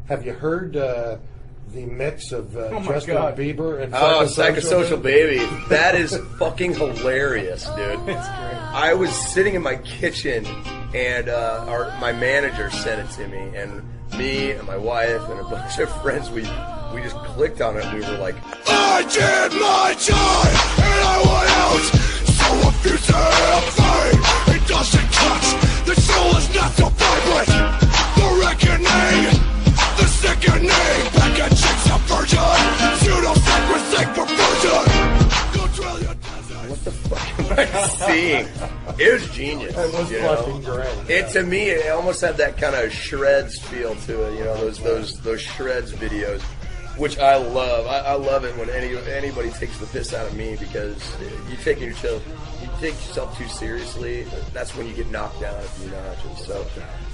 have you heard the mix of Justin Bieber and Psychosocial Baby? That is fucking hilarious, dude. It's great. I was sitting in my kitchen, and my manager sent it to me, and me and my wife and a bunch of friends, we just clicked on it, and we were like, I did my time, and I went out, so if you say it doesn't touch, the soul is not so vibrant, the reckoning, the sickening, packaging's a virgin, pseudo-sacrosanct perversion. What the fuck am I seeing? It was genius. It was fucking great. It, to me, it almost had that kind of Shreds feel to it, you know, those Shreds videos, which I love. I love it when anybody takes the piss out of me, because you take yourself too seriously, that's when you get knocked down a few notches. So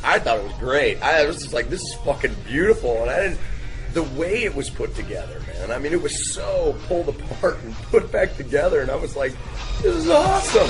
I thought it was great. I was just like, this is fucking beautiful, and the way it was put together, man. I mean, it was so pulled apart and put back together, and I was like, this is awesome.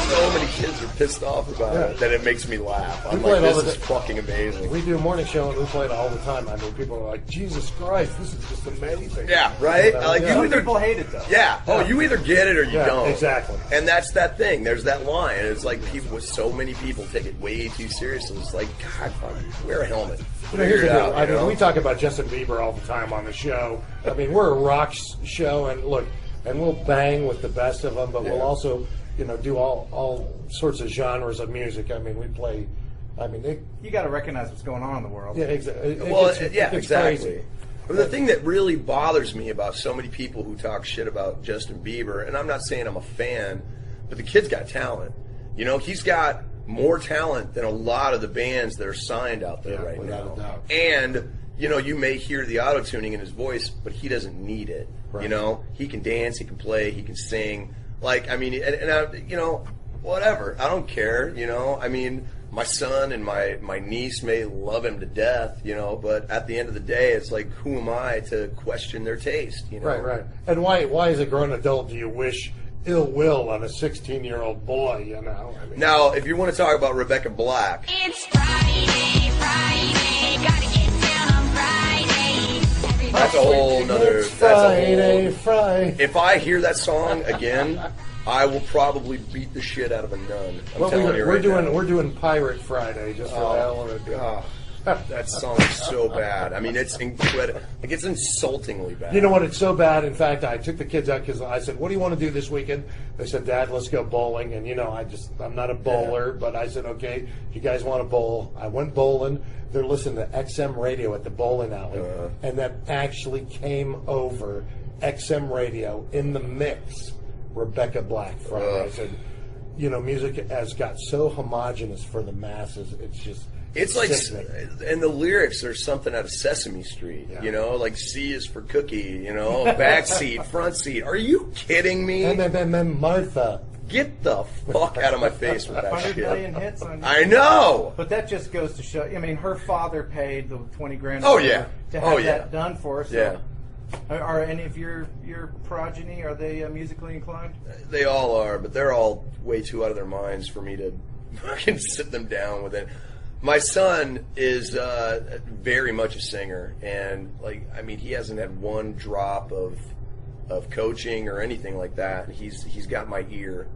So many kids are pissed off about it that it makes me laugh. I'm like, this is fucking amazing. We do a morning show and we play it all the time. I mean, people are like, Jesus Christ, this is just amazing. Yeah, right? Like, you either, people hate it, though. Yeah. Oh, you either get it or you don't. Exactly. And that's that thing. There's that line. It's like so many people take it way too seriously. It's like, God, wear a helmet. You know, here's the deal. I mean, we talk about Justin Bieber all the time on the show. I mean, we're a rock show, and look, and we'll bang with the best of them, but we'll also, you know, do all sorts of genres of music. I mean, we play. I mean, you got to recognize what's going on in the world. Yeah, exactly. Exactly. But the thing that really bothers me about so many people who talk shit about Justin Bieber, and I'm not saying I'm a fan, but the kid's got talent. You know, he's got more talent than a lot of the bands that are signed out there right now. And, you know, you may hear the auto-tuning in his voice, but he doesn't need it. Right. You know, he can dance, he can play, he can sing. Like, I mean, and I, you know, whatever. I don't care, you know. I mean, my son and my niece may love him to death, you know, but at the end of the day, it's like, who am I to question their taste, you know? Right. And why as a grown adult do you wish ill will on a 16-year-old boy, you know? I mean, now, if you want to talk about Rebecca Black. It's Friday, gotta get down on Friday. That's a whole nother... Friday. If I hear that song again, I will probably beat the shit out of a nun. I'm telling you right now. We're doing Pirate Friday just for the hell of it. God. That song is so bad. I mean, it's incredible. Like, it's insultingly bad. You know what? It's so bad. In fact, I took the kids out because I said, "What do you want to do this weekend?" They said, "Dad, let's go bowling." And you know, I'm not a bowler, but I said, "Okay, you guys want to bowl?" I went bowling. They're listening to XM radio at the bowling alley, and that actually came over XM radio in the mix. Rebecca Black Friday. I said, you know, music has got so homogenous for the masses. It's just. It's like, and the lyrics are something out of Sesame Street, you know, like C is for cookie, you know, back seat, front seat. Are you kidding me? And then Martha. Get the fuck out of my face with that 100 shit. million hits on I know! But that just goes to show, I mean, her father paid the 20 grand to have that done for us. Yeah. Are any of your progeny, are they musically inclined? They all are, but they're all way too out of their minds for me to fucking sit them down with it. My son is very much a singer, and like, I mean, he hasn't had one drop of coaching or anything like that. He's got my ear,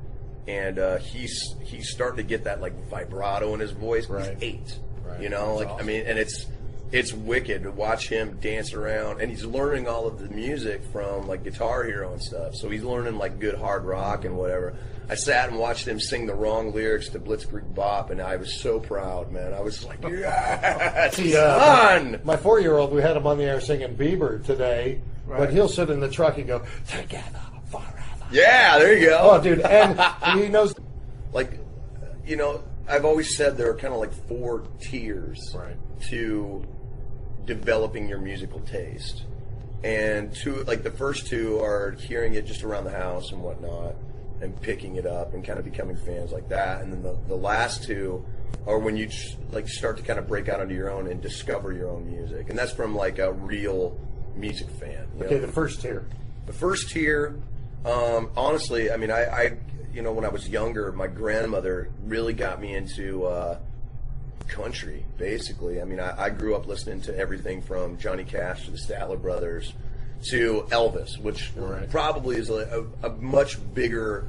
and he's starting to get that like vibrato in his voice. Right. He's 8, right. you know, That's like awesome. I mean, and it's wicked to watch him dance around, and he's learning all of the music from like Guitar Hero and stuff. So he's learning like good hard rock and whatever. I sat and watched him sing the wrong lyrics to Blitzkrieg Bop, and I was so proud, man. I was like, yes, son! My 4-year-old, we had him on the air singing Bieber today, but he'll sit in the truck and go, "Together forever." Yeah, there you go. Oh, dude, and he knows. Like, you know, I've always said there are kind of like 4 tiers to developing your musical taste. And the first 2 are hearing it just around the house and whatnot, and picking it up and kind of becoming fans like that. And then the last 2 are when you start to kind of break out onto your own and discover your own music. And that's from like a real music fan. You know? The first tier. The first tier Honestly, I mean, I when I was younger, my grandmother really got me into country, basically. I mean, I grew up listening to everything from Johnny Cash to the Statler Brothers to Elvis, which probably is a much bigger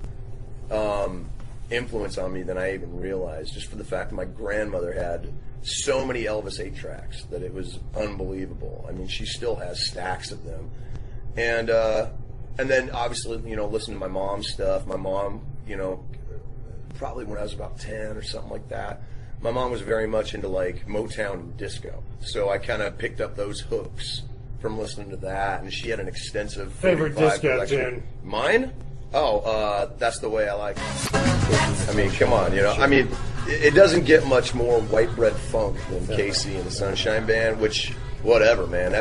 influence on me than I even realized, just for the fact that my grandmother had so many Elvis 8-tracks that it was unbelievable. I mean, she still has stacks of them. And then obviously, listen to my mom's stuff. My mom, probably when I was about 10 or something like that, my mom was very much into like Motown and disco. So I kind of picked up those hooks from listening to that, and she had an extensive favorite disco tune. Mine? Oh, That's the Way I Like It. I mean, come on, I mean, it doesn't get much more white bread funk than Casey and the Sunshine Band, which, whatever, man.